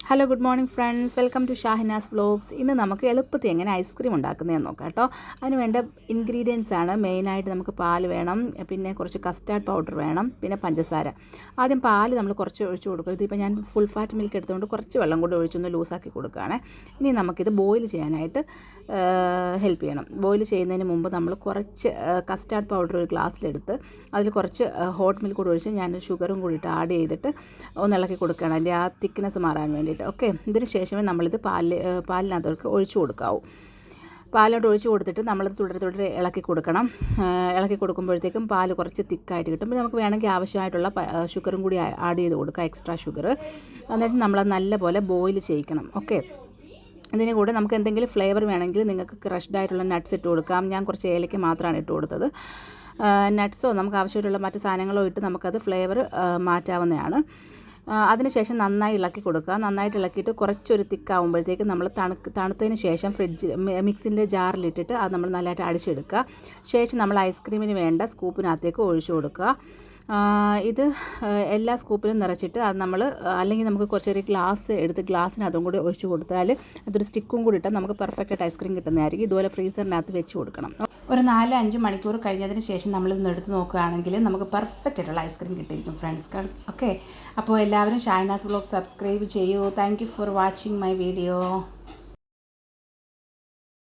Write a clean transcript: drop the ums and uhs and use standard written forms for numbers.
Hello good morning friends, welcome to Shahina's vlogs. ഇന്ന് നമുക്ക് എളുപ്പത്തിൽ എങ്ങനെ ഐസ്ക്രീം ഉണ്ടാക്കുന്നതെന്ന് നോക്കാം കേട്ടോ. അതിന് വേണ്ട ഇൻഗ്രീഡിയൻസ് ആണ് മെയിനായിട്ട്. നമുക്ക് പാൽ വേണം, പിന്നെ കുറച്ച് കസ്റ്റാർഡ് പൗഡർ വേണം, പിന്നെ പഞ്ചസാര. ആദ്യം പാൽ നമ്മൾ കുറച്ച് ഒഴിച്ച് കൊടുക്കും. ഇതിപ്പോൾ ഞാൻ ഫുൾ ഫാറ്റ് മിൽക്ക് എടുത്തുകൊണ്ട് കുറച്ച് വെള്ളം കൂടി ഒഴിച്ചൊന്ന് ലൂസാക്കി കൊടുക്കുകയാണ്. ഇനി നമുക്കിത് ബോയിൽ ചെയ്യാനായിട്ട് ഹെൽപ്പ് ചെയ്യണം. ബോയിൽ ചെയ്യുന്നതിന് മുമ്പ് നമ്മൾ കുറച്ച് കസ്റ്റാർഡ് പൗഡർ ഒരു ഗ്ലാസ്സിലെടുത്ത് അതിൽ കുറച്ച് ഹോട്ട് മിൽക്ക് കൂടി ഒഴിച്ച് ഞാൻ ഷുഗറും കൂടി ഇട്ട് ആഡ് ചെയ്തിട്ട് ഒന്ന് ഇളക്കി കൊടുക്കുകയാണ്, അതിൻ്റെ ആ തിക്നെസ് മാറാൻ വേണ്ടിയിട്ട്. ഓക്കെ, ഇതിന് ശേഷമേ നമ്മളിത് പാലിനകത്തേക്ക് ഒഴിച്ചു കൊടുക്കാവൂ. പാലോട്ട് ഒഴിച്ച് കൊടുത്തിട്ട് നമ്മളത് തുടരെ ഇളക്കി കൊടുക്കണം. ഇളക്കി കൊടുക്കുമ്പോഴത്തേക്കും പാൽ കുറച്ച് തിക്കായിട്ട് കിട്ടും. പിന്നെ നമുക്ക് വേണമെങ്കിൽ ആവശ്യമായിട്ടുള്ള ഷുഗറും കൂടി ആഡ് ചെയ്ത് കൊടുക്കുക, എക്സ്ട്രാ ഷുഗർ. എന്നിട്ട് നമ്മളത് നല്ലപോലെ ബോയിൽ ചെയ്യിക്കണം. ഓക്കെ, ഇതിന് കൂടെ നമുക്ക് എന്തെങ്കിലും ഫ്ലേവർ വേണമെങ്കിൽ നിങ്ങൾക്ക് ക്രഷ്ഡ് ആയിട്ടുള്ള നട്ട്സ് ഇട്ട് കൊടുക്കാം. ഞാൻ കുറച്ച് ഏലയ്ക്ക മാത്രമാണ് ഇട്ട് കൊടുത്തത്. നട്ട്സോ നമുക്ക് ആവശ്യമായിട്ടുള്ള മറ്റ് സാധനങ്ങളോ ഇട്ട് നമുക്കത് ഫ്ലേവർ മാറ്റാവുന്നതാണ്. അതിനുശേഷം നന്നായി ഇളക്കി കൊടുക്കുക. നന്നായിട്ട് ഇളക്കിയിട്ട് കുറച്ചൊരു തിക്കാവുമ്പോഴത്തേക്ക് നമ്മൾ തണുത്തതിന് ശേഷം മിക്സിൻ്റെ ജാറിലിട്ടിട്ട് അത് നമ്മൾ നല്ലതായിട്ട് അടിച്ചെടുക്കുക. ശേഷം നമ്മൾ ഐസ്ക്രീമിന് വേണ്ട സ്കൂപ്പിനകത്തേക്ക് ഒഴിച്ചു കൊടുക്കുക. ഇത് എല്ലാ സ്കൂപ്പിലും നിറച്ചിട്ട് അത് നമ്മൾ അല്ലെങ്കിൽ നമുക്ക് കുറച്ചൊരു ഗ്ലാസ് എടുത്ത് ഗ്ലാസ്സിന് അതും കൂടി ഒഴിച്ച് കൊടുത്താൽ അതൊരു സ്റ്റിക്കും കൂടി ഇട്ടാൽ നമുക്ക് പെർഫെക്റ്റായിട്ട് ഐസ്ക്രീം കിട്ടുന്നതായിരിക്കും. ഇതുപോലെ ഫ്രീസറിനകത്ത് വെച്ച് കൊടുക്കണം. ഒരു 4-5 മണിക്കൂർ കഴിഞ്ഞതിന് ശേഷം നമ്മളിതൊന്ന് എടുത്ത് നോക്കുകയാണെങ്കിൽ നമുക്ക് പെർഫെക്റ്റ് ആയിട്ടുള്ള ഐസ്ക്രീം കിട്ടിയിരിക്കും ഫ്രണ്ട്സ്. ഓക്കെ, അപ്പോൾ എല്ലാവരും ഷാഹിനാസ് വ്ലോഗ് സബ്സ്ക്രൈബ് ചെയ്യൂ. Thank you for watching my video.